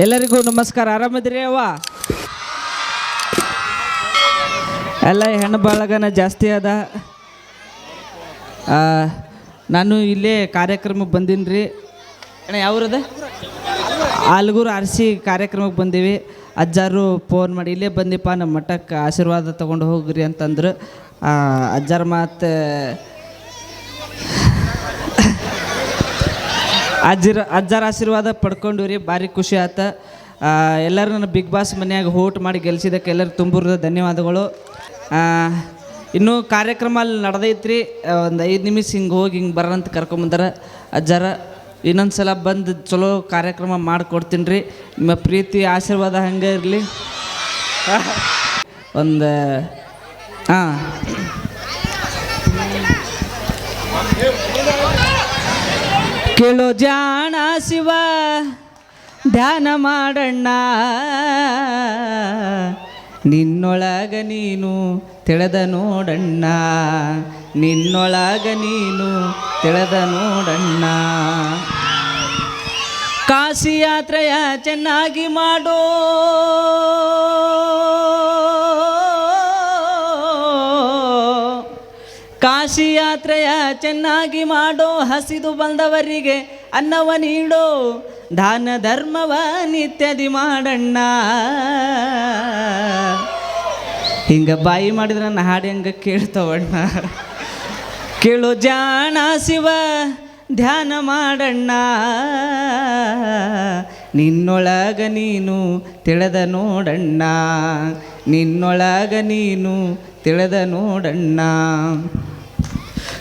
ಎಲ್ಲರಿಗೂ ನಮಸ್ಕಾರ. ಆರಾಮದಿರಿ ಅವ್ವ? ಎಲ್ಲ ಹೆಣ್ಣು ಬಳಗನ ಜಾಸ್ತಿ ಅದ. ನಾನು ಇಲ್ಲೇ ಕಾರ್ಯಕ್ರಮಕ್ಕೆ ಬಂದೀನಿ ರೀ. ಅಣ್ಣ ಯಾವ್ರದ? ಆಲ್ಗೂರು ಆರಿಸಿ ಕಾರ್ಯಕ್ರಮಕ್ಕೆ ಬಂದೀವಿ. ಅಜ್ಜಾರು ಫೋನ್ ಮಾಡಿ ಇಲ್ಲೇ ಬಂದಿಪ್ಪ ನಮ್ಮ ಮಠಕ್ಕೆ ಆಶೀರ್ವಾದ ತೊಗೊಂಡು ಹೋಗ್ರಿ ಅಂತಂದ್ರು. ಅಜ್ಜಾರ ಮಾತು ಅಜ್ಜಾರ ಆಶೀರ್ವಾದ ಪಡ್ಕೊಂಡು ರೀ, ಭಾರಿ ಖುಷಿ ಆತ. ಎಲ್ಲರೂ ನನ್ನ ಬಿಗ್ ಬಾಸ್ ಮನ್ಯಾಗ ಹೋಟ್ ಮಾಡಿ ಗೆಲ್ಸಿದ್ದಕ್ಕೆ ಎಲ್ಲರೂ ತುಂಬುರದ ಧನ್ಯವಾದಗಳು. ಇನ್ನೂ ಕಾರ್ಯಕ್ರಮ ಅಲ್ಲಿ ನಡೆದೈತ್ರಿ. ಒಂದು 5 ನಿಮಿಷ ಹಿಂಗೆ ಹೋಗಿ ಹಿಂಗೆ ಬರೋಂತ ಕರ್ಕೊಂಬಂದಾರ ಅಜ್ಜಾರ. ಇನ್ನೊಂದು ಸಲ ಬಂದು ಚಲೋ ಕಾರ್ಯಕ್ರಮ ಮಾಡಿಕೊಡ್ತೀನಿ ರೀ. ನಿಮ್ಮ ಪ್ರೀತಿ ಆಶೀರ್ವಾದ ಹಂಗೆ ಇರಲಿ. ಒಂದು ಕೇಳೋ ಜಾಣ ಶಿವ ಧ್ಯಾನ ಮಾಡಣ್ಣ, ನಿನ್ನೊಳಗ ನೀನು ತಿಳಿದ ನೋಡಣ್ಣ, ನಿನ್ನೊಳಗ ನೀನು ತಿಳಿದ ನೋಡಣ್ಣ. ಕಾಶಿ ಯಾತ್ರೆಯ ಚೆನ್ನಾಗಿ ಮಾಡೋ, ಕಾಶಿ ಯಾತ್ರೆಯ ಚೆನ್ನಾಗಿ ಮಾಡೋ, ಹಸಿದು ಬಂದವರಿಗೆ ಅನ್ನವ ನೀಡೋ, ದಾನ ಧರ್ಮವ ನಿತ್ಯದಿ ಮಾಡಣ್ಣ. ಹಿಂಗೆ ಬಾಯಿ ಮಾಡಿದ್ರೆ ನನ್ನ ಹಾಡು ಹೆಂಗೆ ಕೇಳ್ತವಣ್ಣ. ಕೇಳೋ ಜಾಣ ಶಿವ ಧ್ಯಾನ ಮಾಡಣ್ಣ, ನಿನ್ನೊಳಗ ನೀನು ತಿಳಿದ ನೋಡಣ್ಣ, ನಿನ್ನೊಳಗ ನೀನು ತಿಳಿದ ನೋಡಣ್ಣ.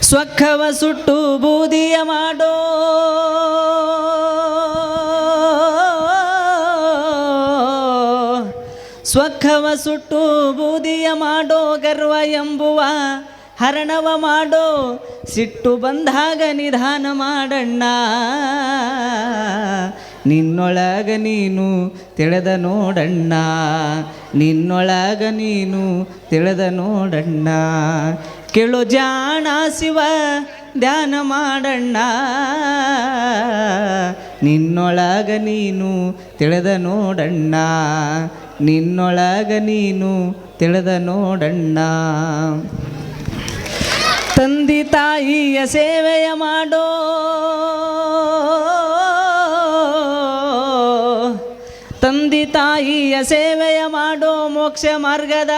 ಸ್ವಖವ ಸುಟ್ಟು ಬೂದಿಯ ಮಾಡೋ, ಸ್ವಖವ ಸುಟ್ಟು ಬೂದಿಯ ಮಾಡೋ, ಗರ್ವ ಎಂಬುವ ಹರಣವ ಮಾಡೋ, ಸಿಟ್ಟು ಬಂದಾಗ ನಿಧಾನ ಮಾಡಣ್ಣ, ನಿನ್ನೊಳಗ ನೀನು ತಿಳಿದ ನೋಡಣ್ಣ, ನಿನ್ನೊಳಗ ನೀನು ತಿಳಿದ ನೋಡಣ್ಣ. ಕೇಳೋ ಜಾಣ ಶಿವ ಧ್ಯಾನ ಮಾಡಣ್ಣ, ನಿನ್ನೊಳಗ ನೀನು ತಿಳಿದ ನೋಡಣ್ಣ, ನಿನ್ನೊಳಗ ನೀನು ತಿಳಿದ ನೋಡಣ್ಣ. ತಂದೆ ತಾಯಿಯ ಸೇವೆಯ ಮಾಡೋ, ತಂದೆ ತಾಯಿಯ ಸೇವೆಯ ಮಾಡೋ, ಮೋಕ್ಷ ಮಾರ್ಗದ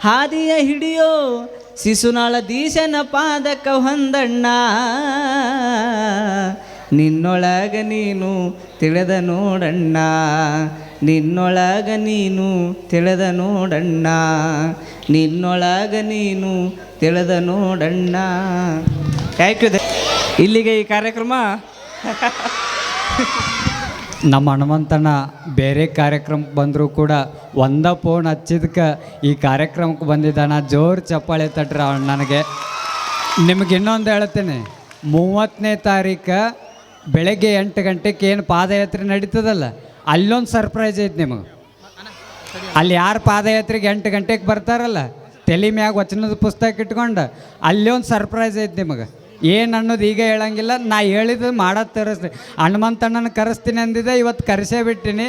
ಹಾದಿಯ ಹಿಡಿಯೋ, ಶಿಶುನಾಳ ದೀಶನ ಪಾದಕ ಹೊಂದಣ್ಣ, ನಿನ್ನೊಳಗ ನೀನು ತಿಳಿದ ನೋಡಣ್ಣ, ನಿನ್ನೊಳಗ ನೀನು ತಿಳಿದ ನೋಡಣ್ಣ, ನಿನ್ನೊಳಗ ನೀನು ತಿಳಿದ ನೋಡಣ್ಣ. ಯಾಕೆ ಇಲ್ಲಿಗೆ ಈ ಕಾರ್ಯಕ್ರಮ. ನಮ್ಮ ಹನುಮಂತಣ್ಣ ಬೇರೆ ಕಾರ್ಯಕ್ರಮಕ್ಕೆ ಬಂದರೂ ಕೂಡ ಒಂದ ಫೋನ್ ಹಚ್ಚಿದಕ್ಕೆ ಈ ಕಾರ್ಯಕ್ರಮಕ್ಕೆ ಬಂದಿದ್ದಾನ. ಜೋರು ಚಪ್ಪಾಳೆ ತಟ್ರ ನನಗೆ. ನಿಮಗೆ ಇನ್ನೊಂದು ಹೇಳ್ತೇನೆ, 30ನೇ ತಾರೀಕು ಬೆಳಗ್ಗೆ 8 ಗಂಟೆಗೆ ಏನು ಪಾದಯಾತ್ರೆ ನಡೀತದಲ್ಲ, ಅಲ್ಲೊಂದು ಸರ್ಪ್ರೈಸ್ ಐತೆ ನಿಮಗೆ. ಅಲ್ಲಿ ಯಾರು ಪಾದಯಾತ್ರೆಗೆ 8 ಗಂಟೆಗೆ ಬರ್ತಾರಲ್ಲ, ತಲೆ ಮ್ಯಾಗ ವಚನದ ಪುಸ್ತಕ ಇಟ್ಕೊಂಡು ಅಲ್ಲಿ ಒಂದು ಸರ್ಪ್ರೈಸ್ ಐತೆ ನಿಮಗೆ. ಏನು ಅನ್ನೋದು ಈಗ ಹೇಳಂಗಿಲ್ಲ, ನಾ ಹೇಳಿದ್ದು ಮಾಡೋದು ತರಿಸ್ತೀನಿ. ಹನುಮಂತಣ್ಣನ ಕರೆಸ್ತೀನಿ ಅಂದಿದ್ದೆ, ಇವತ್ತು ಕರೆಸೇ ಬಿಟ್ಟಿನಿ.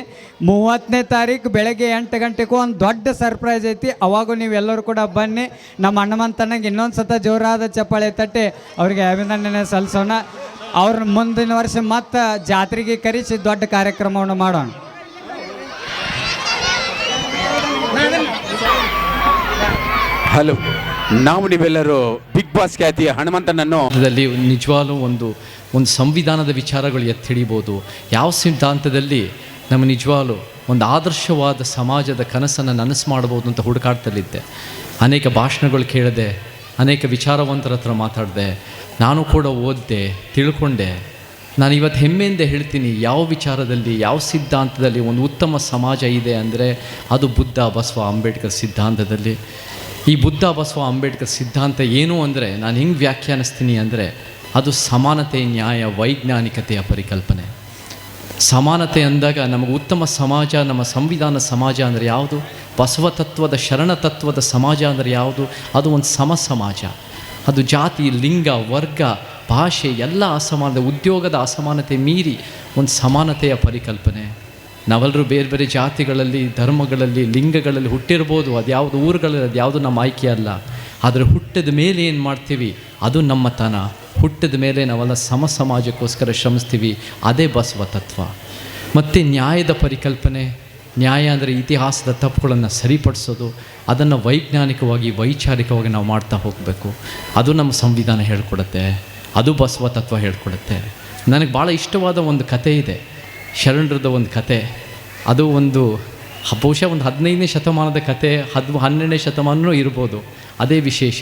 30ನೇ ತಾರೀಕು ಬೆಳಗ್ಗೆ 8 ಗಂಟೆಗೂ ಒಂದು ದೊಡ್ಡ ಸರ್ಪ್ರೈಸ್ ಐತಿ. ಅವಾಗೂ ನೀವೆಲ್ಲರೂ ಕೂಡ ಬನ್ನಿ. ನಮ್ಮ ಹನುಮಂತಣ್ಣಗೆ ಇನ್ನೊಂದು ಸತ ಜೋರಾದ ಚಪ್ಪಾಳೆ ತಟ್ಟಿ ಅವ್ರಿಗೆ ಅಭಿನಂದನೆ ಸಲ್ಲಿಸೋಣ. ಅವ್ರ ಮುಂದಿನ ವರ್ಷ ಮತ್ತೆ ಜಾತ್ರೆಗೆ ಕರೆಸಿ ದೊಡ್ಡ ಕಾರ್ಯಕ್ರಮವನ್ನು ಮಾಡೋಣ. ಹಲೋ, ನಾವು ನೀವೆಲ್ಲರೂ ಬಿಗ್ ಬಾಸ್ ಖ್ಯಾತಿಯ ಹನುಮಂತನನ್ನು ನಿಜವಾಗ್ಲೂ ಒಂದು ಸಂವಿಧಾನದ ವಿಚಾರಗಳು ಎತ್ತಿಡಿಬೋದು. ಯಾವ ಸಿದ್ಧಾಂತದಲ್ಲಿ ನಮ್ಮ ನಿಜವಾಗ್ಲೂ ಒಂದು ಆದರ್ಶವಾದ ಸಮಾಜದ ಕನಸನ್ನು ನನಸು ಮಾಡ್ಬೋದು ಅಂತ ಹುಡುಕಾಡ್ತಲಿದ್ದೆ. ಅನೇಕ ಭಾಷಣಗಳು ಕೇಳಿದೆ, ಅನೇಕ ವಿಚಾರವಂತರ ಹತ್ರ ಮಾತಾಡಿದೆ, ನಾನು ಕೂಡ ಓದಿದೆ, ತಿಳ್ಕೊಂಡೆ. ನಾನು ಇವತ್ತು ಹೆಮ್ಮೆಯಿಂದ ಹೇಳ್ತೀನಿ, ಯಾವ ವಿಚಾರದಲ್ಲಿ ಯಾವ ಸಿದ್ಧಾಂತದಲ್ಲಿ ಒಂದು ಉತ್ತಮ ಸಮಾಜ ಇದೆ ಅಂದರೆ ಅದು ಬುದ್ಧ, ಬಸವ, ಅಂಬೇಡ್ಕರ್ ಸಿದ್ಧಾಂತದಲ್ಲಿ. ಈ ಬುದ್ಧ, ಬಸವ, ಅಂಬೇಡ್ಕರ್ ಸಿದ್ಧಾಂತ ಏನು ಅಂದರೆ ನಾನು ಹೆಂಗೆ ವ್ಯಾಖ್ಯಾನಿಸ್ತೀನಿ ಅಂದರೆ ಅದು ಸಮಾನತೆ, ನ್ಯಾಯ, ವೈಜ್ಞಾನಿಕತೆಯ ಪರಿಕಲ್ಪನೆ. ಸಮಾನತೆ ಅಂದಾಗ ನಮಗೆ ಉತ್ತಮ ಸಮಾಜ, ನಮ್ಮ ಸಂವಿಧಾನ ಸಮಾಜ ಅಂದರೆ ಯಾವುದು? ಬಸವ ತತ್ವದ, ಶರಣ ತತ್ವದ ಸಮಾಜ ಅಂದರೆ ಯಾವುದು? ಅದು ಒಂದು ಸಮಾಜ. ಅದು ಜಾತಿ, ಲಿಂಗ, ವರ್ಗ, ಭಾಷೆ ಎಲ್ಲ ಅಸಮಾನತೆ, ಉದ್ಯೋಗದ ಅಸಮಾನತೆ ಮೀರಿ ಒಂದು ಸಮಾನತೆಯ ಪರಿಕಲ್ಪನೆ. ನಾವೆಲ್ಲರೂ ಬೇರೆ ಬೇರೆ ಜಾತಿಗಳಲ್ಲಿ, ಧರ್ಮಗಳಲ್ಲಿ, ಲಿಂಗಗಳಲ್ಲಿ ಹುಟ್ಟಿರ್ಬೋದು. ಅದು ಯಾವುದು ಊರುಗಳಲ್ಲಿ, ಅದು ಯಾವುದು ನಮ್ಮ ಆಯ್ಕೆ ಅಲ್ಲ. ಆದರೆ ಹುಟ್ಟಿದ ಮೇಲೆ ಏನು ಮಾಡ್ತೀವಿ ಅದು ನಮ್ಮತನ. ಹುಟ್ಟಿದ ಮೇಲೆ ನಾವೆಲ್ಲ ಸಮಾಜಕ್ಕೋಸ್ಕರ ಶ್ರಮಿಸ್ತೀವಿ. ಅದೇ ಬಸವ ತತ್ವ. ಮತ್ತು ನ್ಯಾಯದ ಪರಿಕಲ್ಪನೆ. ನ್ಯಾಯ ಅಂದರೆ ಇತಿಹಾಸದ ತಪ್ಪುಗಳನ್ನು ಸರಿಪಡಿಸೋದು. ಅದನ್ನು ವೈಜ್ಞಾನಿಕವಾಗಿ, ವೈಚಾರಿಕವಾಗಿ ನಾವು ಮಾಡ್ತಾ ಹೋಗಬೇಕು. ಅದು ನಮ್ಮ ಸಂವಿಧಾನ ಹೇಳ್ಕೊಡುತ್ತೆ. ಅದು ಬಸವ ತತ್ವ ಹೇಳ್ಕೊಡುತ್ತೆ. ನನಗೆ ಭಾಳ ಇಷ್ಟವಾದ ಒಂದು ಕತೆ ಇದೆ, ಶರಣರದ ಒಂದು ಕತೆ. ಅದು ಒಂದು ಬಹುಶಃ ಒಂದು 15ನೇ ಶತಮಾನದ ಕತೆ, 12ನೇ ಶತಮಾನವೂ ಇರ್ಬೋದು. ಅದೇ ವಿಶೇಷ.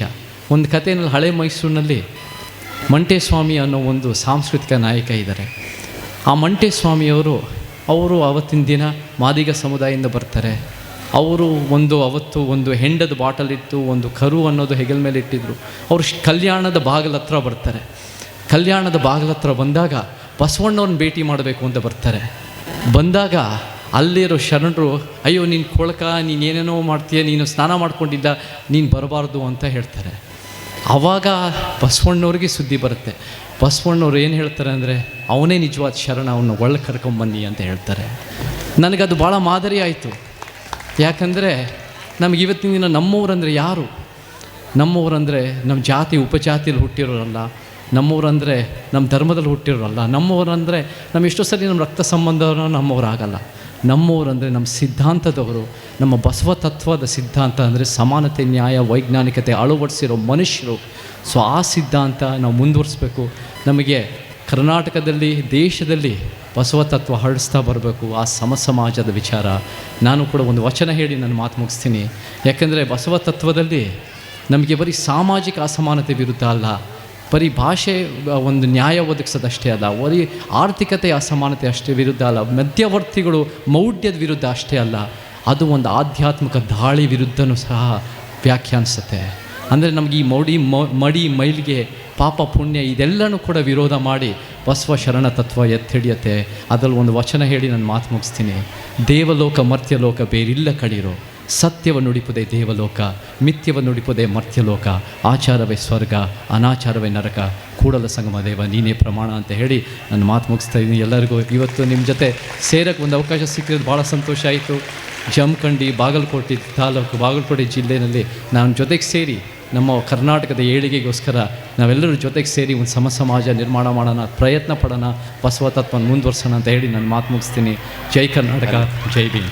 ಒಂದು ಕಥೆಯಲ್ಲಿ ಹಳೆ ಮೈಸೂರಿನಲ್ಲಿ ಮಂಟೇಸ್ವಾಮಿ ಅನ್ನೋ ಒಂದು ಸಾಂಸ್ಕೃತಿಕ ನಾಯಕ ಇದ್ದಾರೆ. ಆ ಮಂಟೇಸ್ವಾಮಿಯವರು ಅವತ್ತಿನ ದಿನ ಮಾದಿಗ ಸಮುದಾಯದಿಂದ ಬರ್ತಾರೆ. ಅವರು ಅವತ್ತು ಒಂದು ಹೆಂಡದ ಬಾಟಲ್ ಇಟ್ಟು ಒಂದು ಕರು ಅನ್ನೋದು ಹೆಗಲ ಮೇಲೆ ಇಟ್ಟಿದ್ರು. ಅವರು ಕಲ್ಯಾಣದ ಬಾಗಿಲ ಹತ್ರ ಬರ್ತಾರೆ. ಕಲ್ಯಾಣದ ಬಾಗಿಲ ಹತ್ರ ಬಂದಾಗ ಬಸವಣ್ಣವ್ರನ್ನ ಭೇಟಿ ಮಾಡಬೇಕು ಅಂತ ಬರ್ತಾರೆ. ಬಂದಾಗ ಅಲ್ಲಿರೋ ಶರಣರು, ಅಯ್ಯೋ ನೀನು ಕೊಳಕ, ನೀನು ಏನೇನೋ ಮಾಡ್ತೀಯ, ನೀನು ಸ್ನಾನ ಮಾಡ್ಕೊಂಡಿದ್ದ, ನೀನು ಬರಬಾರ್ದು ಅಂತ ಹೇಳ್ತಾರೆ. ಆವಾಗ ಬಸವಣ್ಣವ್ರಿಗೆ ಸುದ್ದಿ ಬರುತ್ತೆ. ಬಸವಣ್ಣವ್ರು ಏನು ಹೇಳ್ತಾರೆ ಅಂದರೆ, ಅವನೇ ನಿಜವಾದ ಶರಣ, ಅವನ್ನ ಒಳಗೆ ಕರ್ಕೊಂಬನ್ನಿ ಅಂತ ಹೇಳ್ತಾರೆ. ನನಗದು ಭಾಳ ಮಾದರಿ ಆಯಿತು. ಯಾಕಂದರೆ ನಮಗೆ ಇವತ್ತಿನ ದಿನ ನಮ್ಮೂರಂದರೆ ಯಾರು? ನಮ್ಮೂರಂದರೆ ನಮ್ಮ ಜಾತಿ ಉಪಜಾತಿಯಲ್ಲಿ ಹುಟ್ಟಿರೋರಲ್ಲ. ನಮ್ಮೂರಂದರೆ ನಮ್ಮ ಧರ್ಮದಲ್ಲಿ ಹುಟ್ಟಿರೋರಲ್ಲ. ನಮ್ಮೂರಂದರೆ ನಮ್ಮ ಎಷ್ಟೋ ಸರಿ ನಮ್ಮ ರಕ್ತ ಸಂಬಂಧವನ್ನು ನಮ್ಮೂರಾಗಲ್ಲ. ನಮ್ಮೂರಂದರೆ ನಮ್ಮ ಸಿದ್ಧಾಂತದವರು, ನಮ್ಮ ಬಸವ ತತ್ವದ ಸಿದ್ಧಾಂತ ಅಂದರೆ ಸಮಾನತೆ, ನ್ಯಾಯ, ವೈಜ್ಞಾನಿಕತೆ ಅಳವಡಿಸಿರೋ ಮನುಷ್ಯರು. ಸೊ ಆ ಸಿದ್ಧಾಂತ ನಾವು ಮುಂದುವರಿಸ್ಬೇಕು. ನಮಗೆ ಕರ್ನಾಟಕದಲ್ಲಿ, ದೇಶದಲ್ಲಿ ಬಸವ ತತ್ವ ಹರಡಿಸ್ತಾ ಬರಬೇಕು. ಆ ಸಮಾಜದ ವಿಚಾರ. ನಾನು ಕೂಡ ಒಂದು ವಚನ ಹೇಳಿ ನನ್ನ ಮಾತು ಮುಗಿಸ್ತೀನಿ. ಯಾಕೆಂದರೆ ಬಸವ ತತ್ವದಲ್ಲಿ ನಮಗೆ ಬರೀ ಸಾಮಾಜಿಕ ಅಸಮಾನತೆ ವಿರುದ್ಧ ಅಲ್ಲ, ಬರೀ ಭಾಷೆ ಒಂದು ನ್ಯಾಯ ಒದಗಿಸೋದಷ್ಟೇ ಅಲ್ಲ, ಬರೀ ಆರ್ಥಿಕತೆ ಅಸಮಾನತೆ ಅಷ್ಟೇ ವಿರುದ್ಧ ಅಲ್ಲ, ಮಧ್ಯವರ್ತಿಗಳು ಮೌಢ್ಯದ ವಿರುದ್ಧ ಅಷ್ಟೇ ಅಲ್ಲ, ಅದು ಒಂದು ಆಧ್ಯಾತ್ಮಿಕ ದಾಳಿ ವಿರುದ್ಧನೂ ಸಹ ವ್ಯಾಖ್ಯಾನಿಸುತ್ತೆ. ಅಂದರೆ ನಮಗೆ ಈ ಮಡಿ ಮೈಲಿಗೆ, ಪಾಪ ಪುಣ್ಯ ಇದೆಲ್ಲನೂ ಕೂಡ ವಿರೋಧ ಮಾಡಿ ಬಸವ ಶರಣ ತತ್ವ ಎತ್ತಿಡಿಯುತ್ತೆ. ಅದರಲ್ಲಿ ಒಂದು ವಚನ ಹೇಳಿ ನನ್ನ ಮಾತು ಮುಗಿಸ್ತೀನಿ. ದೇವಲೋಕ ಮರ್ತ್ಯಲೋಕ ಬೇರಿಲ್ಲ ಕಡಿರೋ, ಸತ್ಯವ ನುಡಿಪುದೇ ದೇವಲೋಕ, ಮಿಥ್ಯವ ನುಡಿಪುದೇ ಮರ್ತ್ಯಲೋಕ, ಆಚಾರವೇ ಸ್ವರ್ಗ, ಅನಾಚಾರವೇ ನರಕ, ಕೂಡಲ ಸಂಗಮ ದೇವ ನೀನೇ ಪ್ರಮಾಣ ಅಂತ ಹೇಳಿ ನನ್ನ ಮಾತು ಮುಗಿಸ್ತಾ ಇದ್ದೀನಿ. ಎಲ್ಲರಿಗೂ ಇವತ್ತು ನಿಮ್ಮ ಜೊತೆ ಸೇರೋಕ್ಕೆ ಒಂದು ಅವಕಾಶ ಸಿಕ್ಕಿರೋದು ಭಾಳ ಸಂತೋಷ ಆಯಿತು. ಜಮಖಂಡಿ, ಬಾಗಲಕೋಟೆ ತಾಲೂಕು, ಬಾಗಲಕೋಟೆ ಜಿಲ್ಲೆಯಲ್ಲಿ ನಾನು ಜೊತೆಗೆ ಸೇರಿ ನಮ್ಮ ಕರ್ನಾಟಕದ ಏಳಿಗೆಗೋಸ್ಕರ ನಾವೆಲ್ಲರೂ ಜೊತೆಗೆ ಸೇರಿ ಒಂದು ಸಮಾಜ ನಿರ್ಮಾಣ ಮಾಡೋಣ, ಪ್ರಯತ್ನ ಪಡೋಣ, ಬಸವ ತತ್ವನ ಮುಂದುವರ್ಸೋಣ ಅಂತ ಹೇಳಿ ನನ್ನ ಮಾತು ಮುಗಿಸ್ತೀನಿ. ಜೈ ಕರ್ನಾಟಕ, ಜೈ ಭೀಮ್.